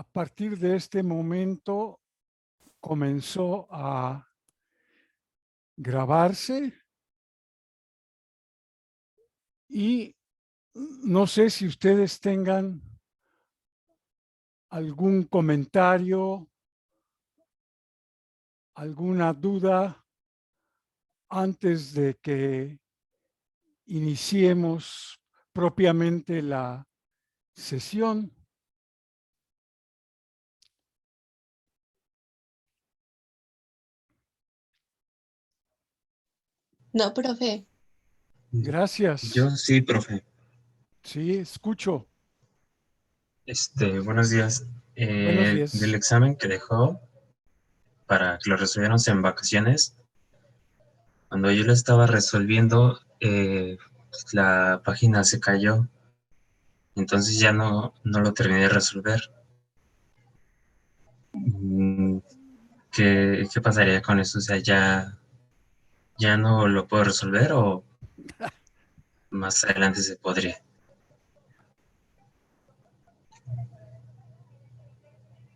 a partir de este momento comenzó a grabarse y no sé si ustedes tengan algún comentario, alguna duda antes de que iniciemos propiamente la sesión. No, profe. Gracias. Yo sí, profe. Sí, escucho. Buenos días. Buenos Del días. examen que dejó para que lo resolviéramos en vacaciones, cuando yo lo estaba resolviendo, pues, la página se cayó. Entonces ya no lo terminé de resolver. Mm, ¿Qué pasaría con eso? O sea, ya no lo puedo resolver o más adelante se podría.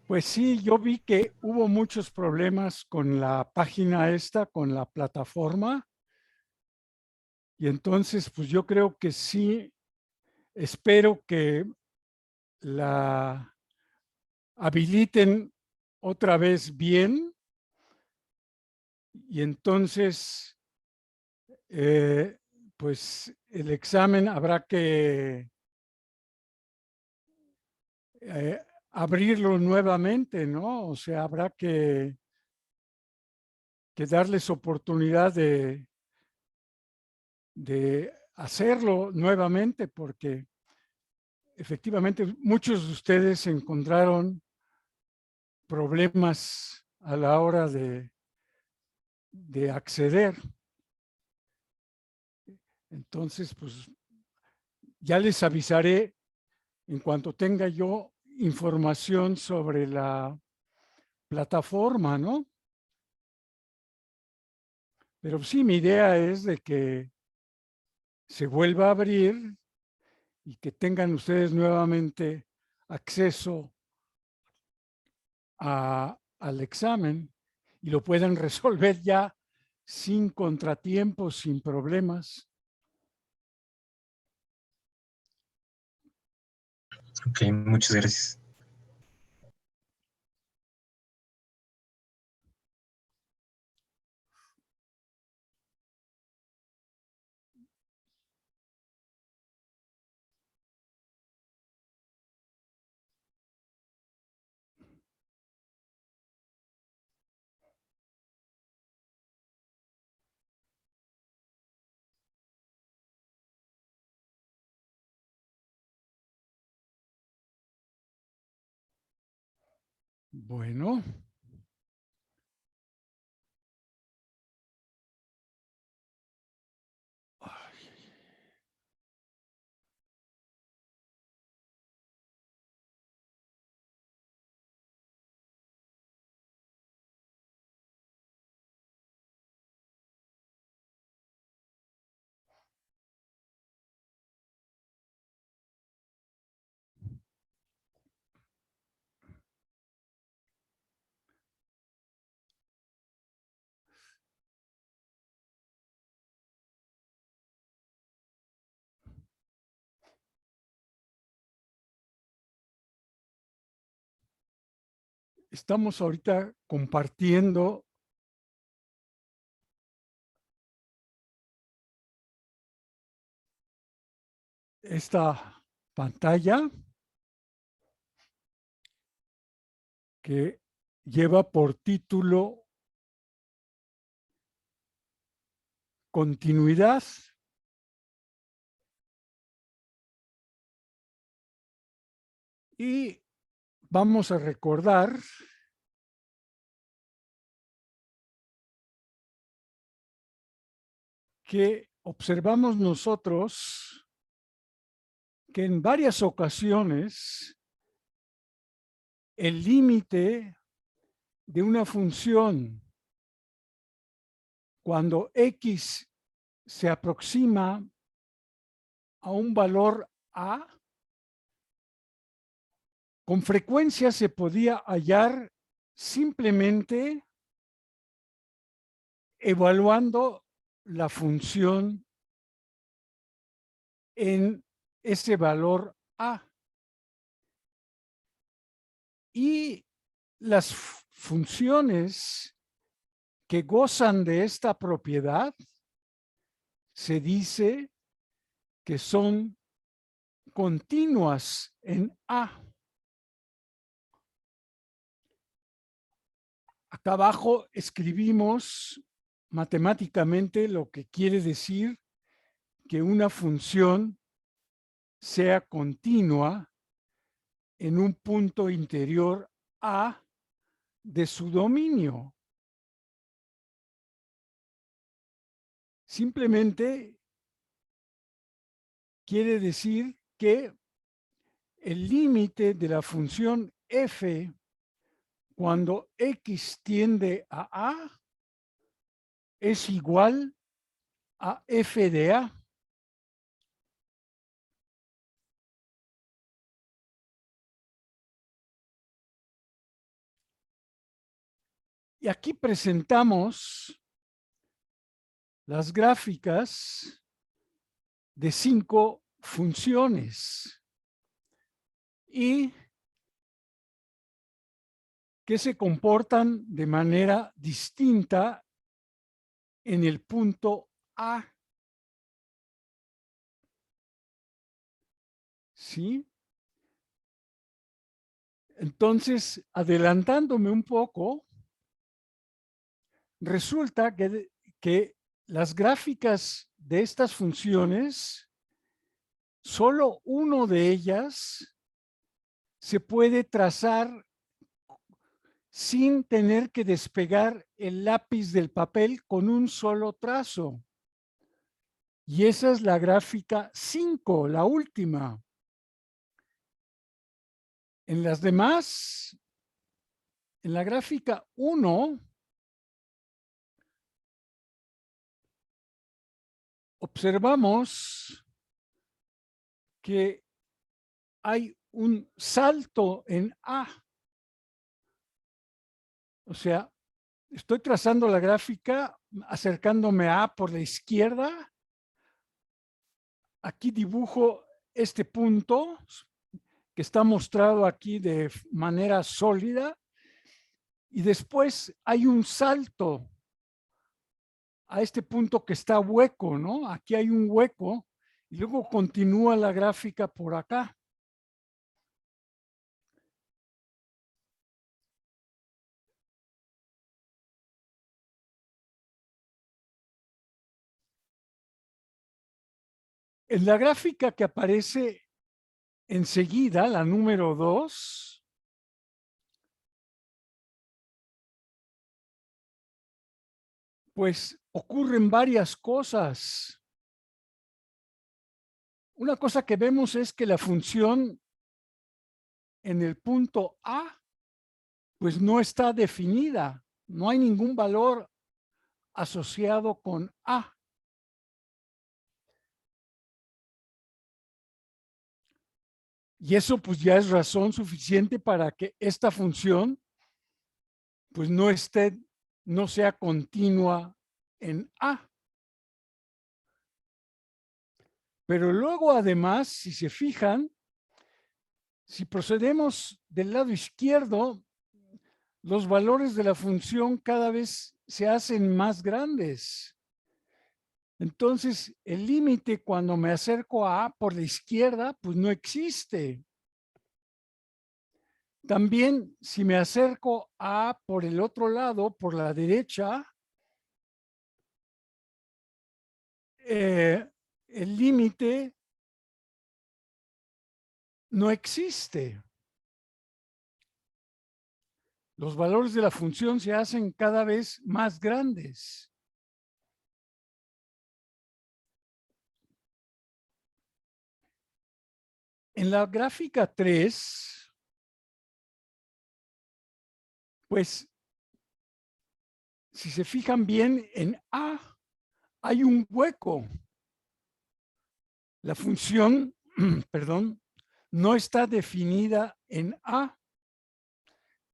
Pues sí, yo vi que hubo muchos problemas con la página esta, con la plataforma, y entonces pues yo creo que sí, espero que la habiliten otra vez bien y entonces eh, pues el examen habrá que abrirlo nuevamente, ¿no? O sea, habrá que darles oportunidad de hacerlo nuevamente porque efectivamente muchos de ustedes encontraron problemas a la hora de acceder. Entonces, pues ya les avisaré en cuanto tenga yo información sobre la plataforma, ¿no? Pero sí, mi idea es de que se vuelva a abrir y que tengan ustedes nuevamente acceso al examen y lo puedan resolver ya sin contratiempos, sin problemas. Ok, muchas gracias. Bueno, estamos ahorita compartiendo esta pantalla que lleva por título Continuidad. Y vamos a recordar que observamos nosotros que en varias ocasiones el límite de una función cuando x se aproxima a un valor a con frecuencia se podía hallar simplemente evaluando la función en ese valor A. Y las funciones que gozan de esta propiedad se dice que son continuas en A. Acá abajo escribimos matemáticamente lo que quiere decir que una función sea continua en un punto interior A de su dominio. Simplemente quiere decir que el límite de la función f cuando x tiende a A es igual a f de A. Y aquí presentamos las gráficas de 5 funciones y que se comportan de manera distinta en el punto A. ¿Sí? Entonces, adelantándome un poco, resulta que las gráficas de estas funciones, solo uno de ellas se puede trazar sin tener que despegar el lápiz del papel con un solo trazo. Y esa es la gráfica 5, la última. En las demás, en la gráfica 1, observamos que hay un salto en A. O sea, estoy trazando la gráfica acercándome a A por la izquierda. Aquí dibujo este punto que está mostrado aquí de manera sólida. Y después hay un salto a este punto que está hueco, ¿no? Aquí hay un hueco y luego continúa la gráfica por acá. En la gráfica que aparece enseguida, la número 2, pues ocurren varias cosas. Una cosa que vemos es que la función en el punto A, pues no está definida. No hay ningún valor asociado con A. Y eso pues ya es razón suficiente para que esta función pues no sea continua en A. Pero luego además, si se fijan, si procedemos del lado izquierdo, los valores de la función cada vez se hacen más grandes. Entonces, el límite cuando me acerco a A por la izquierda, pues no existe. También, si me acerco a A por el otro lado, por la derecha, el límite no existe. Los valores de la función se hacen cada vez más grandes. En la gráfica 3, pues, si se fijan bien, en A hay un hueco. La función, perdón, no está definida en A.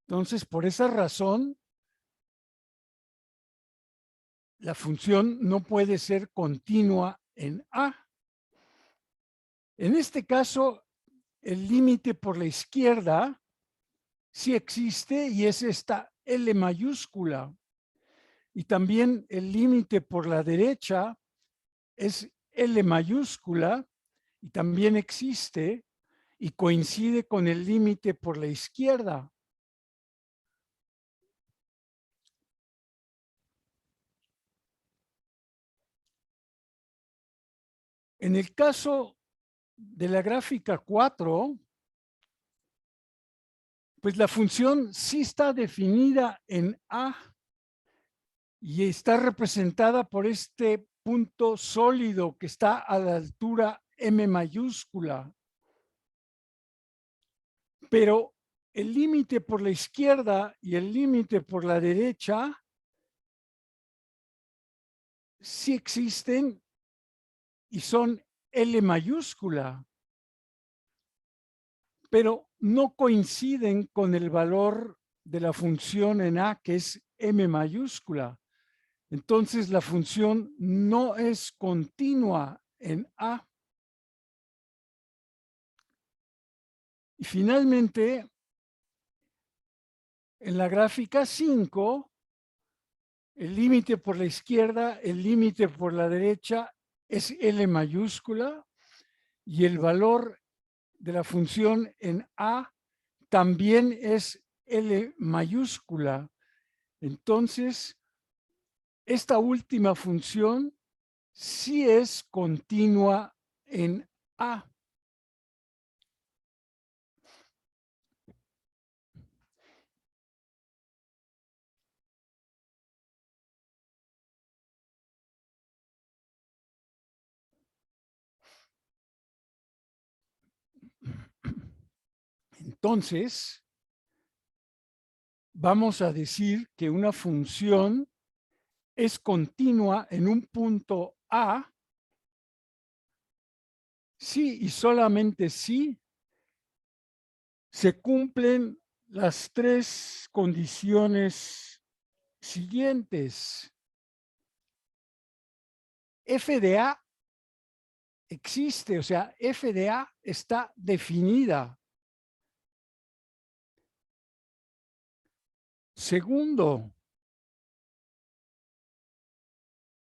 Entonces, por esa razón, la función no puede ser continua en A. En este caso, el límite por la izquierda sí existe y es esta L mayúscula. Y también el límite por la derecha es L mayúscula y también existe y coincide con el límite por la izquierda. En el caso de la gráfica 4, pues la función sí está definida en A y está representada por este punto sólido que está a la altura M mayúscula. Pero el límite por la izquierda y el límite por la derecha sí existen y son L mayúscula, pero no coinciden con el valor de la función en A, que es M mayúscula. Entonces la función no es continua en A. Y finalmente, en la gráfica 5, el límite por la izquierda, el límite por la derecha es L mayúscula y el valor de la función en A también es L mayúscula. Entonces, esta última función sí es continua en A. Entonces, vamos a decir que una función es continua en un punto A si y solamente si se cumplen las tres condiciones siguientes. F de A existe, o sea, F de A está definida. Segundo,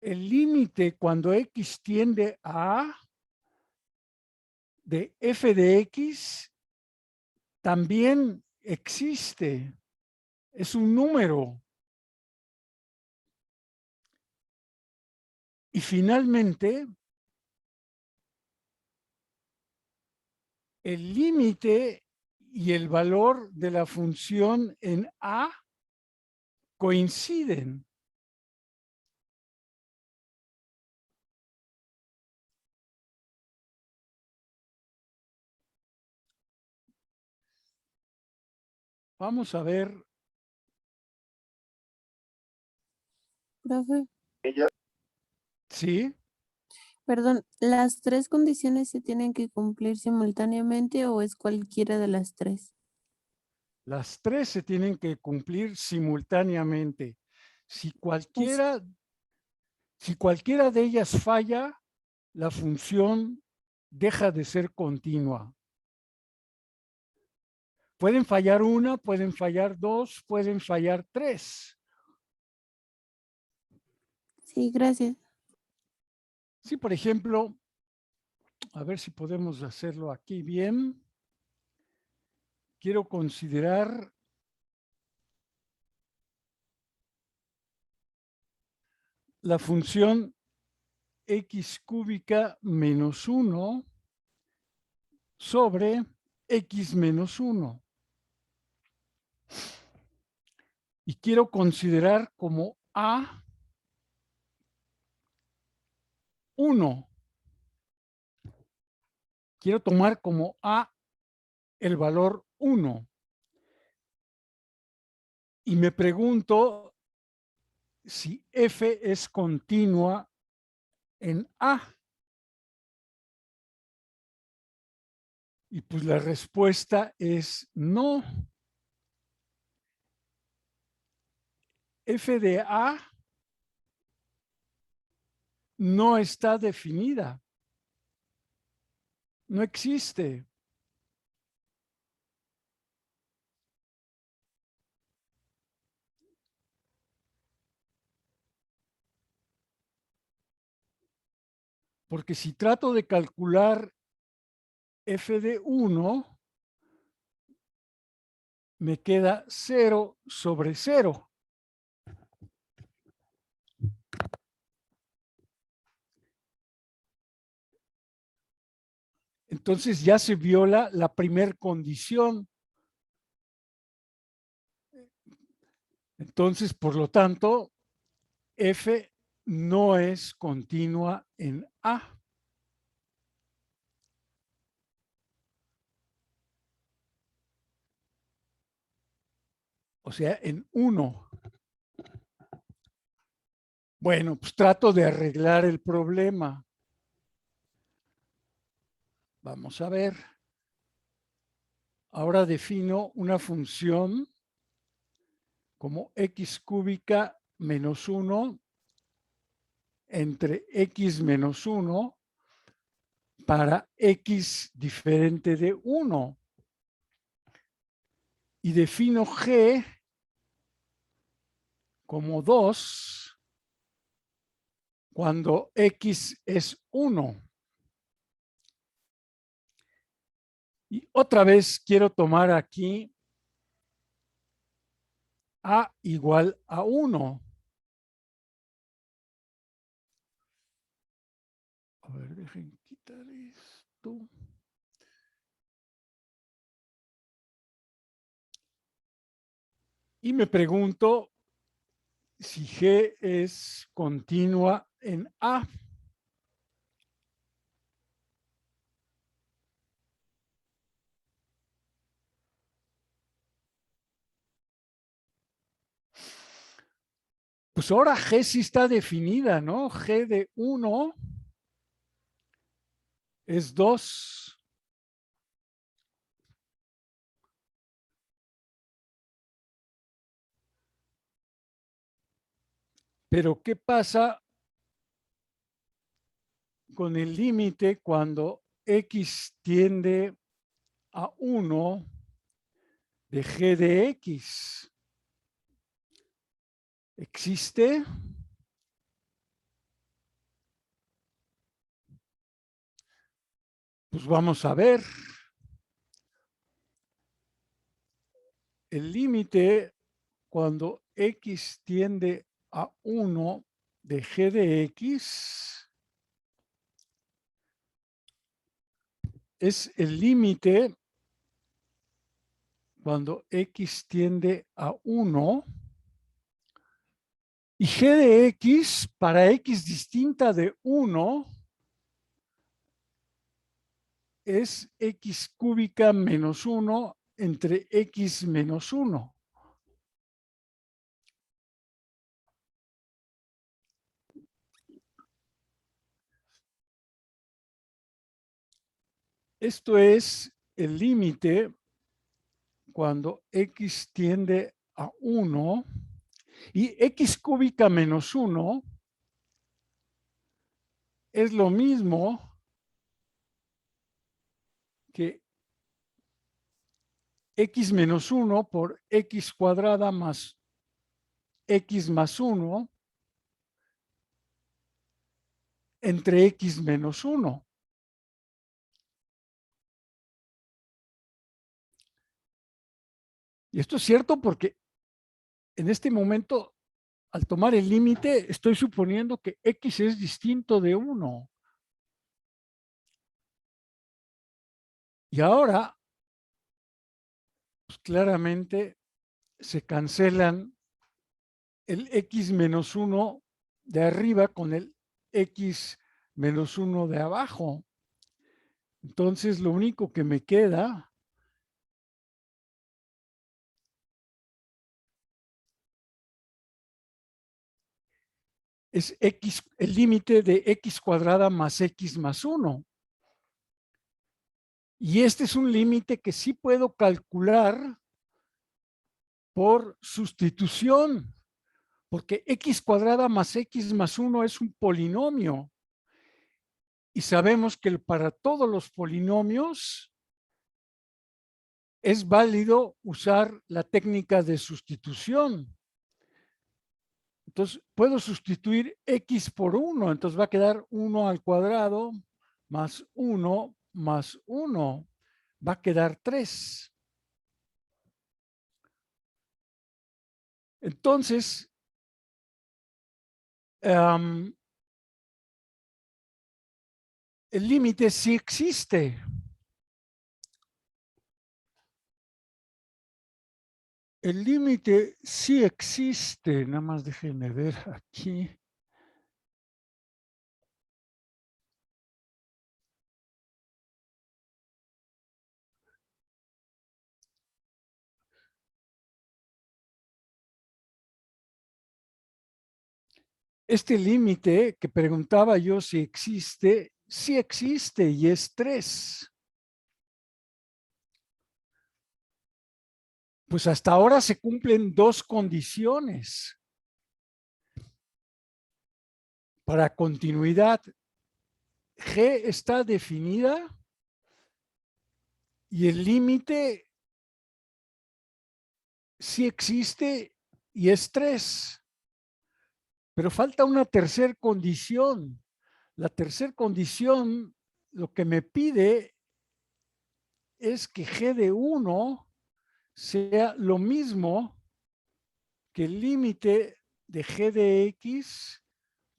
el límite cuando X tiende a A de F de X también existe. Es un número. Y finalmente, el límite y el valor de la función en A coinciden. Vamos a ver. Profe, Sí, perdón, ¿las tres condiciones se tienen que cumplir simultáneamente o es cualquiera de las tres? las tres se tienen que cumplir simultáneamente. Si Es- cualquiera, si cualquiera de ellas falla, la función deja de ser continua. Pueden fallar una, pueden fallar dos, pueden fallar tres. Sí, gracias. Si, por ejemplo, a ver si podemos hacerlo aquí bien. Quiero considerar la función x cúbica menos 1 sobre x menos 1. Y quiero considerar como A 1. Quiero tomar como A el valor 1. Y me pregunto si F es continua en A. Y pues la respuesta es no. F de A no está definida. No existe. Porque si trato de calcular F de 1, me queda 0 sobre 0. Entonces ya se viola la primer condición. Entonces, por lo tanto, F no es continua en A. O sea, en 1. Bueno, pues trato de arreglar el problema. Vamos a ver. Ahora defino una función como x cúbica menos 1 entre x menos 1 para x diferente de 1. Y defino g como 2 cuando x es 1. Y otra vez quiero tomar aquí a igual a 1. A ver, dejen quitar esto. Y me pregunto si G es continua en A. Pues ahora G sí está definida, ¿no? G de 1 es 2. Pero ¿qué pasa con el límite cuando x tiende a 1 de G de X? ¿Existe? Pues vamos a ver. El límite cuando x tiende a 1 de G de X es el límite cuando x tiende a 1 y G de X para x distinta de 1 es x cúbica menos 1 entre x menos 1. Esto es el límite cuando x tiende a 1 y x cúbica menos 1 es lo mismo que x menos 1 por x cuadrada más x más 1 entre x menos 1. Y esto es cierto porque en este momento, al tomar el límite, estoy suponiendo que x es distinto de 1. Y ahora, pues claramente se cancelan el x menos 1 de arriba con el x menos 1 de abajo. Entonces, lo único que me queda es x, el límite de x cuadrada más x más 1. Y este es un límite que sí puedo calcular por sustitución, porque x cuadrada más x más 1 es un polinomio. Y sabemos que para todos los polinomios es válido usar la técnica de sustitución. Entonces, puedo sustituir x por 1, entonces va a quedar 1 al cuadrado más 1 más 1. Va a quedar 3. Entonces, el límite sí existe. El límite sí existe. Nada más déjenme ver aquí. Este límite que preguntaba yo si existe, sí existe y es 3. Pues hasta ahora se cumplen dos condiciones para continuidad. G está definida y el límite sí existe y es 3. Pero falta una tercera condición. La tercera condición lo que me pide es que G de 1 sea lo mismo que el límite de G de X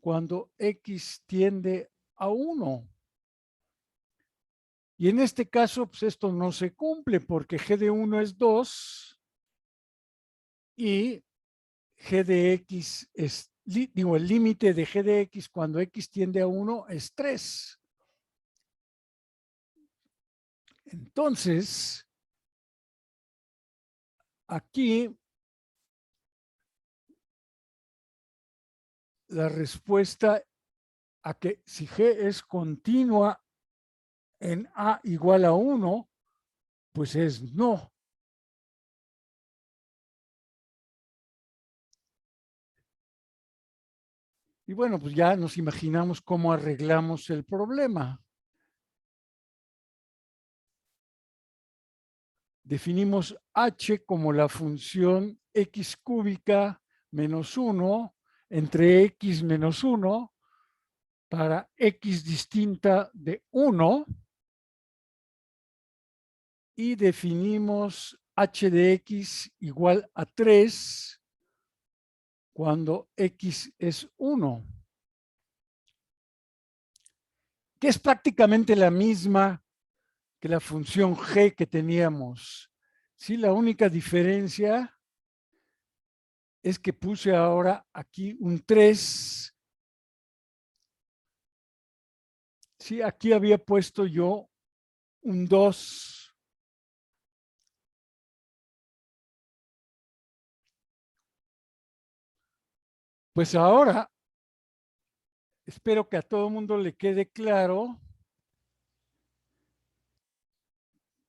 cuando X tiende a 1. Y en este caso, pues esto no se cumple porque G de 1 es 2 y G de X es, digo, el límite de G de X cuando X tiende a 1 es 3. Entonces, aquí la respuesta a que si G es continua en A igual a 1, pues es no. Y bueno, pues ya nos imaginamos cómo arreglamos el problema. Definimos h como la función x cúbica menos 1 entre x menos 1 para x distinta de 1 y definimos h de x igual a 3 cuando x es 1, que es prácticamente la misma que la función g que teníamos. Sí, la única diferencia es que puse ahora aquí un 3. Sí, aquí había puesto yo un 2. Pues ahora espero que a todo el mundo le quede claro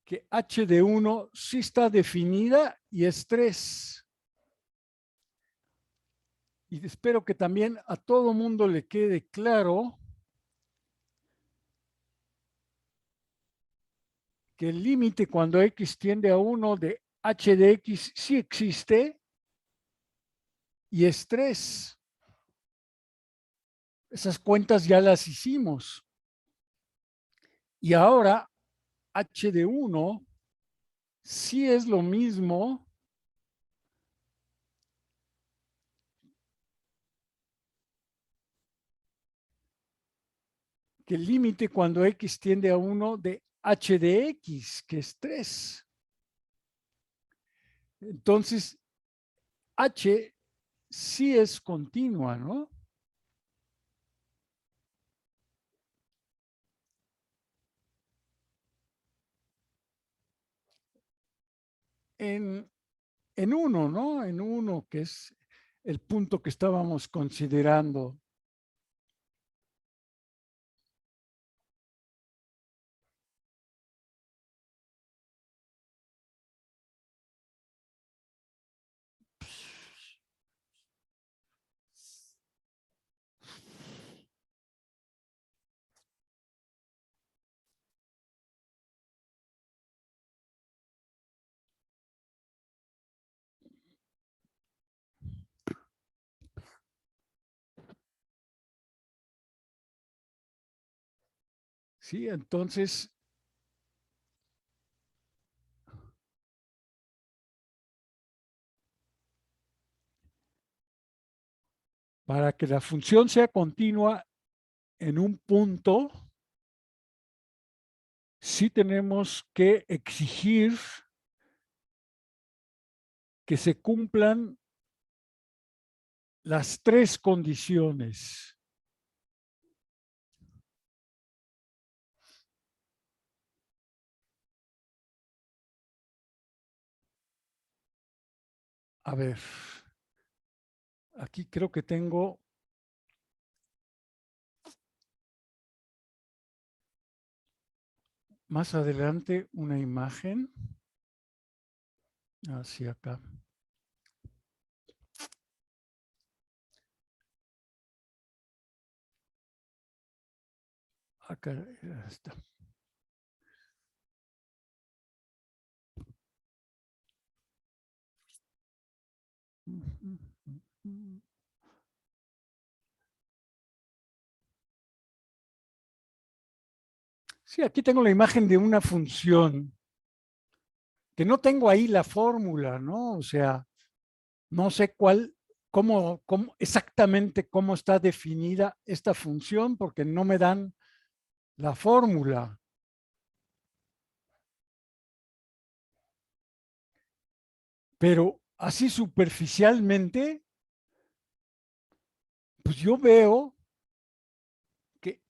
que h de 1 sí está definida y es 3. Y espero que también a todo el mundo le quede claro que el límite cuando x tiende a 1 de h de x sí existe y es 3. Esas cuentas ya las hicimos. Y ahora h de 1 sí es lo mismo que el límite cuando x tiende a 1 de h de x, que es 3. Entonces, h sí es continua, ¿no? En 1, ¿no? En 1, que es el punto que estábamos considerando. Sí, entonces, para que la función sea continua en un punto, sí tenemos que exigir que se cumplan las tres condiciones. A ver, aquí creo que tengo más adelante una imagen hacia acá. Acá está. Sí, aquí tengo la imagen de una función, que no tengo ahí la fórmula, ¿no? O sea, no sé cómo exactamente cómo está definida esta función, porque no me dan la fórmula. Pero así superficialmente, pues yo veo que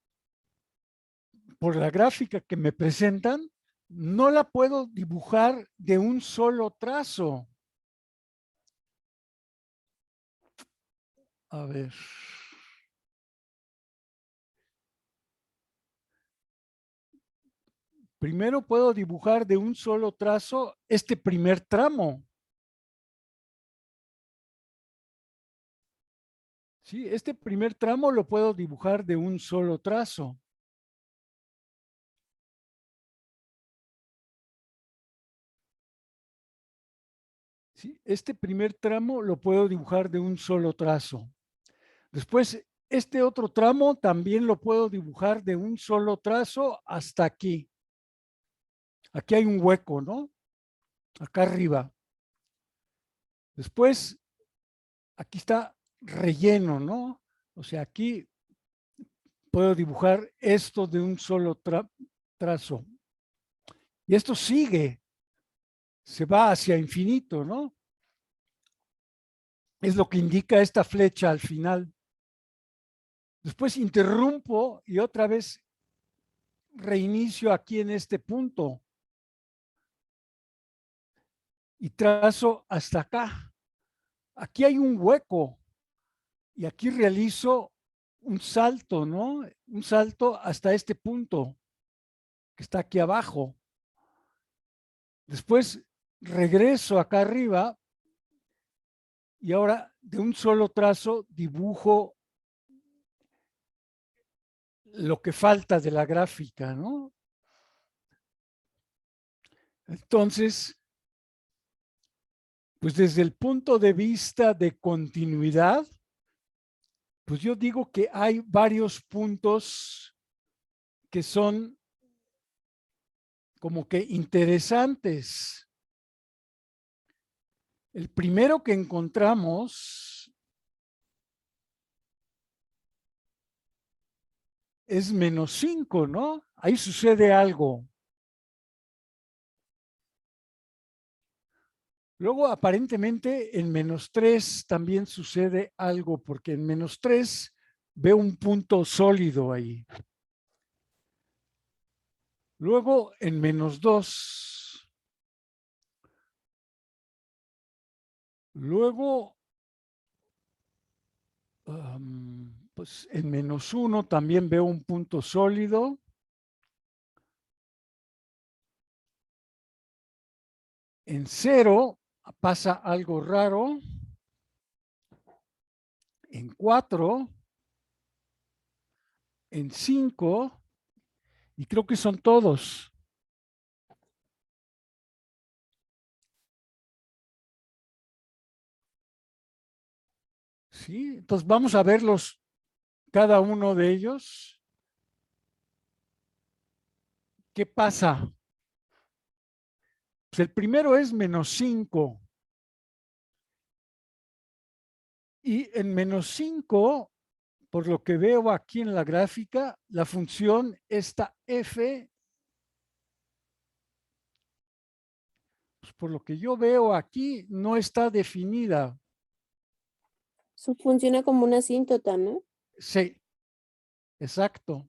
por la gráfica que me presentan, no la puedo dibujar de un solo trazo. A ver. Primero puedo dibujar de un solo trazo este primer tramo. Sí, este primer tramo lo puedo dibujar de un solo trazo. ¿Sí? Este primer tramo lo puedo dibujar de un solo trazo. Después, este otro tramo también lo puedo dibujar de un solo trazo hasta aquí. Aquí hay un hueco, ¿no? Acá arriba. Después, aquí está relleno, ¿no? O sea, aquí puedo dibujar esto de un solo trazo. Y esto sigue, se va hacia infinito, ¿no? Es lo que indica esta flecha al final. Después interrumpo y otra vez reinicio aquí en este punto y trazo hasta acá. Aquí hay un hueco y aquí realizo un salto, ¿no? Un salto hasta este punto que está aquí abajo. Después regreso acá arriba y ahora de un solo trazo dibujo lo que falta de la gráfica, ¿no? Entonces, pues desde el punto de vista de continuidad, pues yo digo que hay varios puntos que son como que interesantes. El primero que encontramos es -5, ¿no? Ahí sucede algo. Luego, aparentemente, en -3 también sucede algo, porque en -3 veo un punto sólido ahí. Luego, en -2. Luego, pues en -1 también veo un punto sólido. En 0 pasa algo raro. En 4, en 5, y creo que son todos. ¿Sí? Entonces vamos a verlos, cada uno de ellos. ¿qué pasa? Pues el primero es -5. Y en -5, por lo que veo aquí en la gráfica, la función esta f, pues por lo que yo veo aquí, no está definida. Eso funciona como una asíntota, ¿no? Sí, exacto.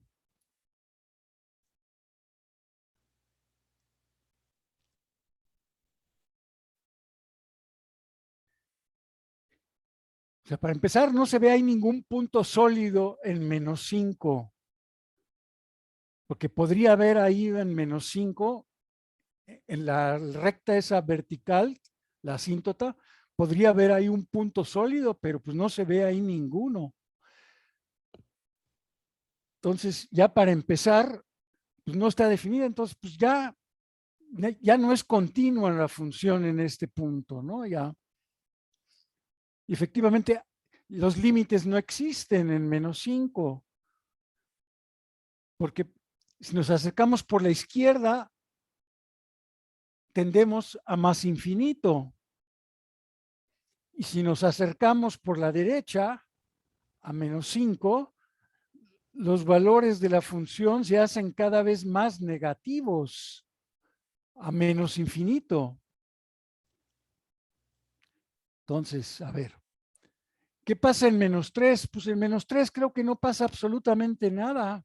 O sea, para empezar, no se ve ahí ningún punto sólido en -5, porque podría haber ahí en -5, en la recta esa vertical, la asíntota, podría haber ahí un punto sólido, pero pues no se ve ahí ninguno. Entonces, ya para empezar, pues no está definida, entonces pues ya no es continua la función en este punto, ¿no? Ya. Y efectivamente, los límites no existen en -5, porque si nos acercamos por la izquierda, tendemos a más infinito. Y si nos acercamos por la derecha, a -5, los valores de la función se hacen cada vez más negativos, a menos infinito. Entonces, a ver, ¿qué pasa en -3? Pues en -3 creo que no pasa absolutamente nada.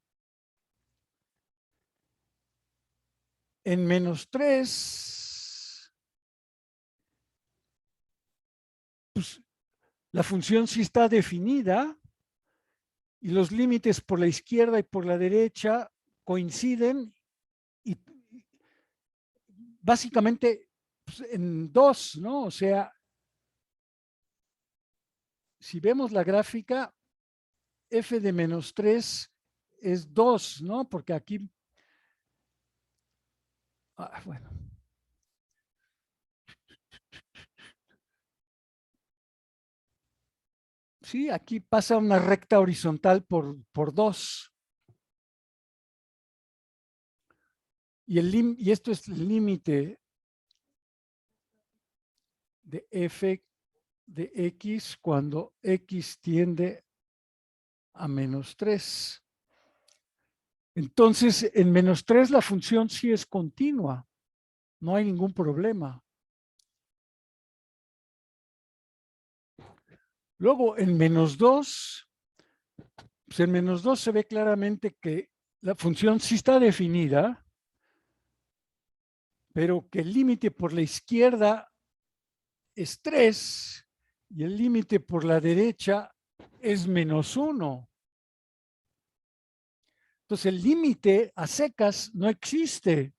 En -3, pues la función sí está definida y los límites por la izquierda y por la derecha coinciden y básicamente pues, en 2, ¿no? O sea, si vemos la gráfica, f de -3 es 2, ¿no? Porque aquí, bueno. Sí, aquí pasa una recta horizontal por 2. Y esto es el límite de f de x cuando x tiende a -3. Entonces, en -3 la función sí es continua. No hay ningún problema. Luego, en -2, pues en -2 se ve claramente que la función sí está definida, pero que el límite por la izquierda es 3 y el límite por la derecha es -1. Entonces, el límite a secas no existe.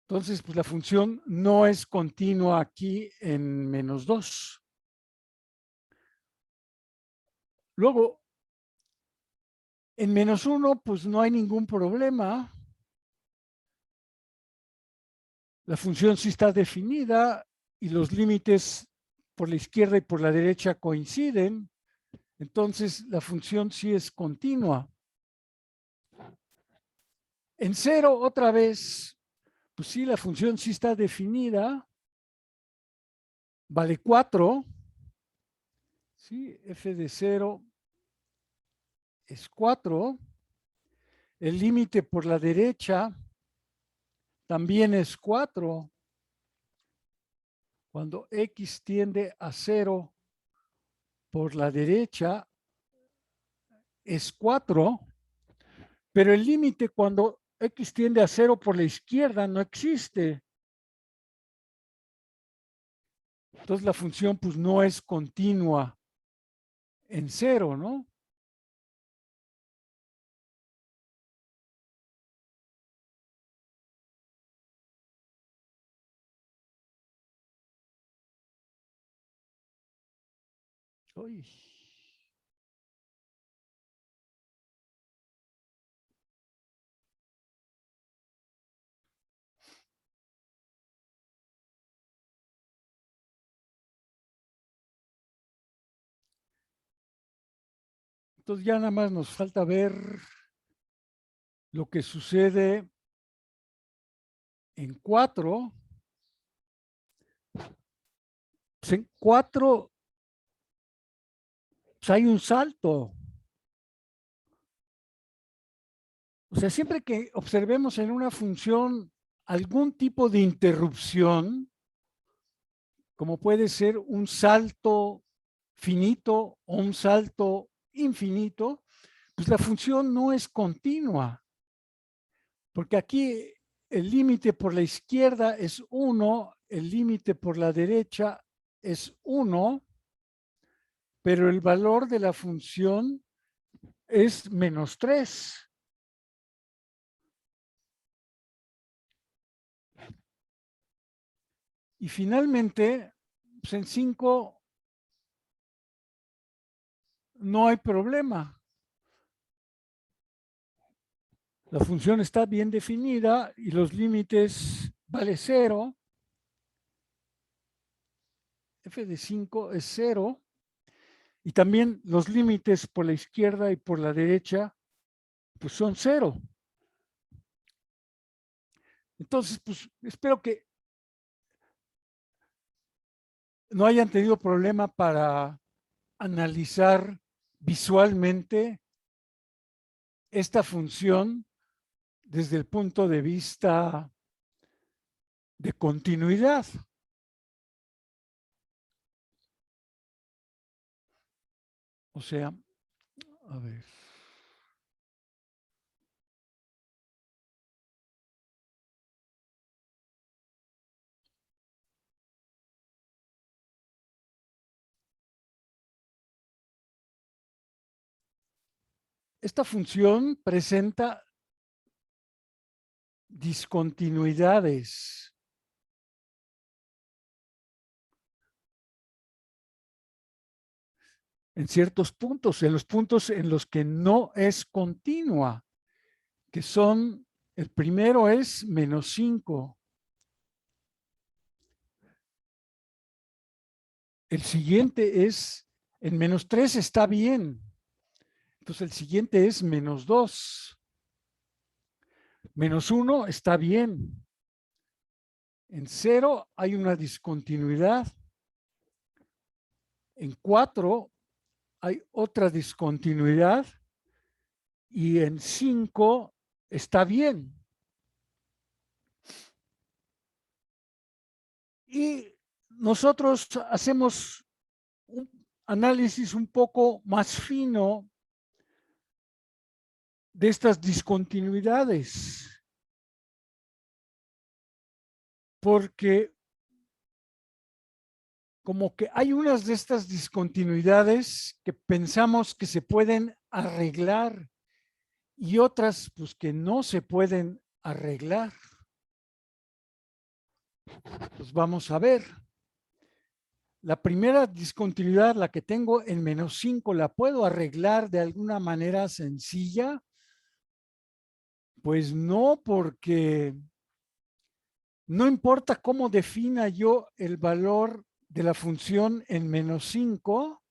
Entonces, pues la función no es continua aquí en -2. Luego, en -1, pues no hay ningún problema. La función sí está definida y los límites por la izquierda y por la derecha coinciden. Entonces, la función sí es continua. En 0, otra vez, pues sí, la función sí está definida. Vale 4. ¿Sí? F de 0 es 4. El límite por la derecha también es 4. Cuando x tiende a 0 por la derecha es 4, pero el límite cuando x tiende a 0 por la izquierda no existe. Entonces la función pues no es continua en 0, ¿no? Uy. Entonces ya nada más nos falta ver lo que sucede en 4, pues en 4 pues hay un salto. O sea, siempre que observemos en una función algún tipo de interrupción, como puede ser un salto finito o un salto infinito, pues la función no es continua, porque aquí el límite por la izquierda es 1, el límite por la derecha es 1, pero el valor de la función es -3. Y finalmente, pues en 5 no hay problema. La función está bien definida y los límites vale 0. F de 5 es 0. Y también los límites por la izquierda y por la derecha, pues son 0. Entonces, pues espero que no hayan tenido problema para analizar visualmente esta función desde el punto de vista de continuidad. O sea, a ver. Esta función presenta discontinuidades. En ciertos puntos, en los puntos en los que no es continua, que son, el primero es -5. El siguiente es, en -3 está bien. Entonces el siguiente es -2. -1 está bien. En 0 hay una discontinuidad. En 4 hay otra discontinuidad. Y en 5 está bien. Y nosotros hacemos un análisis un poco más fino de estas discontinuidades. Porque como que hay unas de estas discontinuidades que pensamos que se pueden arreglar y otras pues que no se pueden arreglar. Pues vamos a ver. La primera discontinuidad, la que tengo en -5, ¿la puedo arreglar de alguna manera sencilla? Pues no, porque no importa cómo defina yo el valor de la función en -5,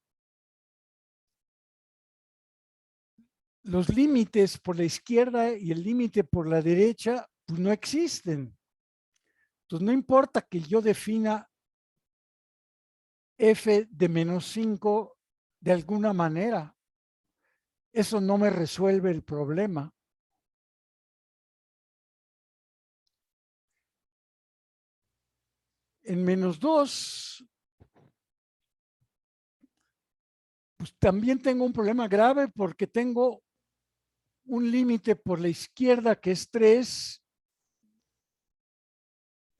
los límites por la izquierda y el límite por la derecha pues no existen. Entonces no importa que yo defina f de -5 de alguna manera, eso no me resuelve el problema. En -2, pues también tengo un problema grave porque tengo un límite por la izquierda que es 3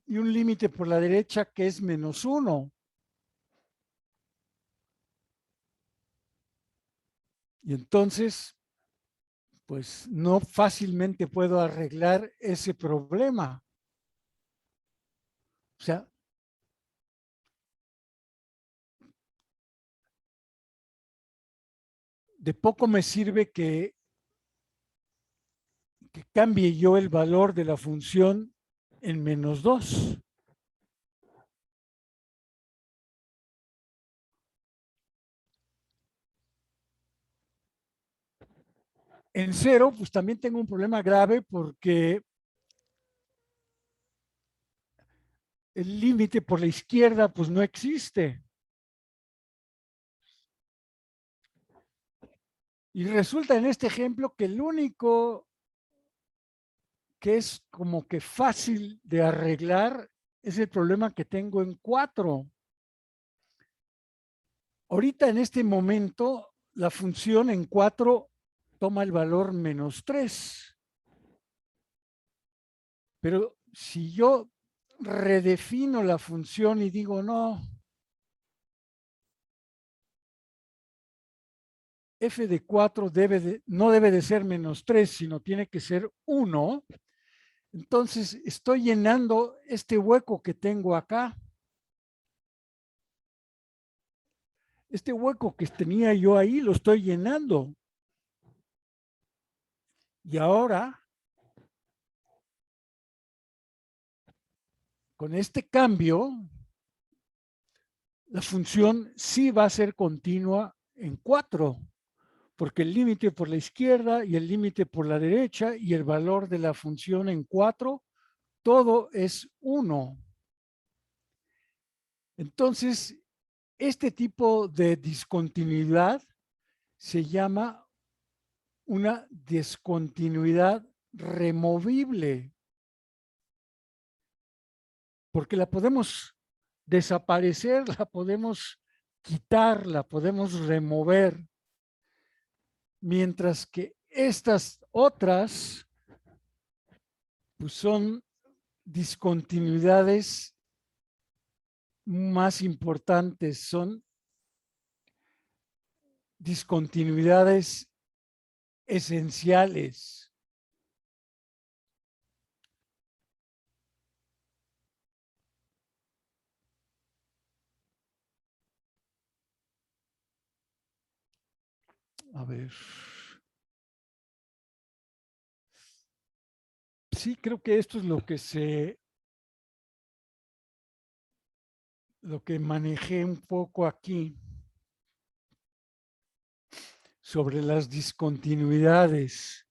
y un límite por la derecha que es -1. Y entonces, pues no fácilmente puedo arreglar ese problema. O sea, de poco me sirve que cambie yo el valor de la función en -2. En 0, pues también tengo un problema grave porque el límite por la izquierda pues no existe. Y resulta en este ejemplo que el único que es como que fácil de arreglar es el problema que tengo en 4. Ahorita en este momento la función en 4 toma el valor -3. Pero si yo redefino la función y digo no, f de 4 no debe de ser -3, sino tiene que ser 1, entonces estoy llenando este hueco que tengo acá. Este hueco que tenía yo ahí lo estoy llenando. Y ahora, con este cambio, la función sí va a ser continua en 4, porque el límite por la izquierda y el límite por la derecha y el valor de la función en 4, todo es 1. Entonces, este tipo de discontinuidad se llama una discontinuidad removible, porque la podemos desaparecer, la podemos quitar, la podemos remover, mientras que estas otras pues son discontinuidades más importantes, son discontinuidades esenciales. A ver. Sí, creo que esto es lo que manejé un poco aquí sobre las discontinuidades.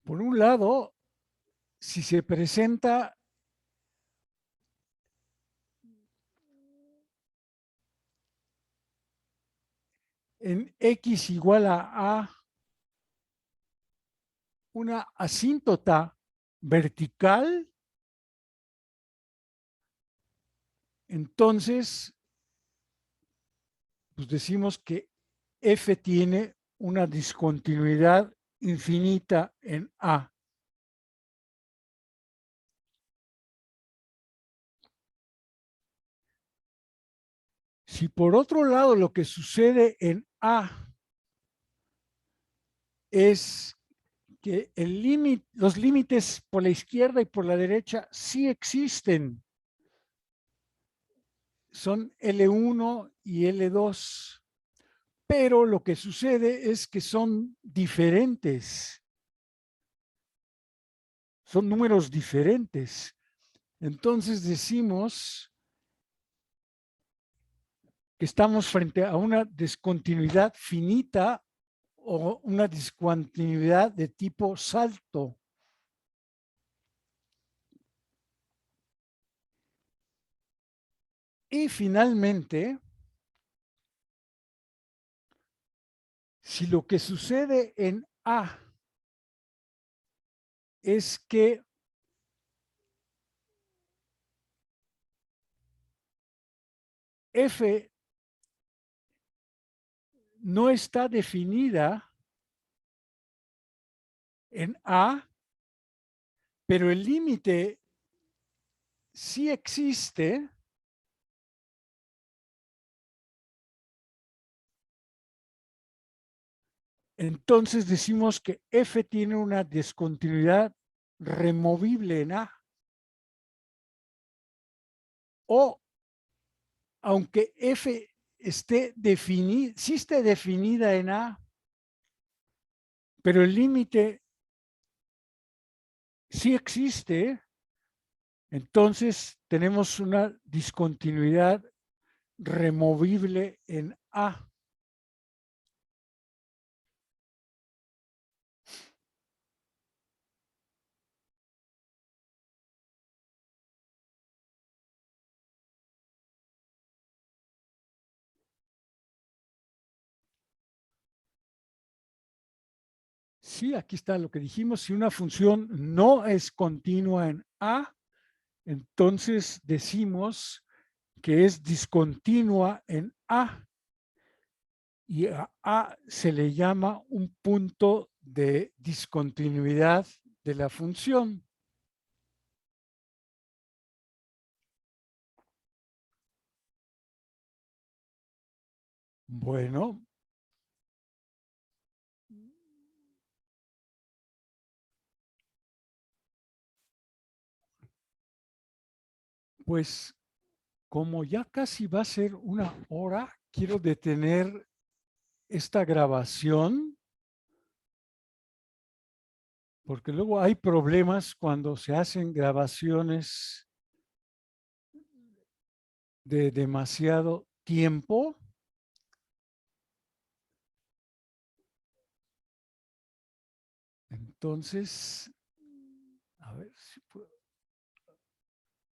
Por un lado, si se presenta en X igual a una asíntota vertical, entonces pues decimos que F tiene una discontinuidad infinita en A. Si por otro lado lo que sucede en A es que los límites por la izquierda y por la derecha sí existen, son L1 y L2, pero lo que sucede es que son diferentes, son números diferentes. Entonces decimos que estamos frente a una discontinuidad finita o una discontinuidad de tipo salto. Y finalmente, si lo que sucede en A es que F no está definida en A, pero el límite sí existe, entonces decimos que F tiene una discontinuidad removible en A. O aunque F esté definida, sí esté definida en A, pero el límite sí existe, Entonces tenemos una discontinuidad removible en A. Sí, aquí está lo que dijimos. Si una función no es continua en A, entonces decimos que es discontinua en A. Y a A se le llama un punto de discontinuidad de la función. Bueno, pues como ya casi va a ser una hora, quiero detener esta grabación porque luego hay problemas cuando se hacen grabaciones de demasiado tiempo. Entonces, a ver si puedo.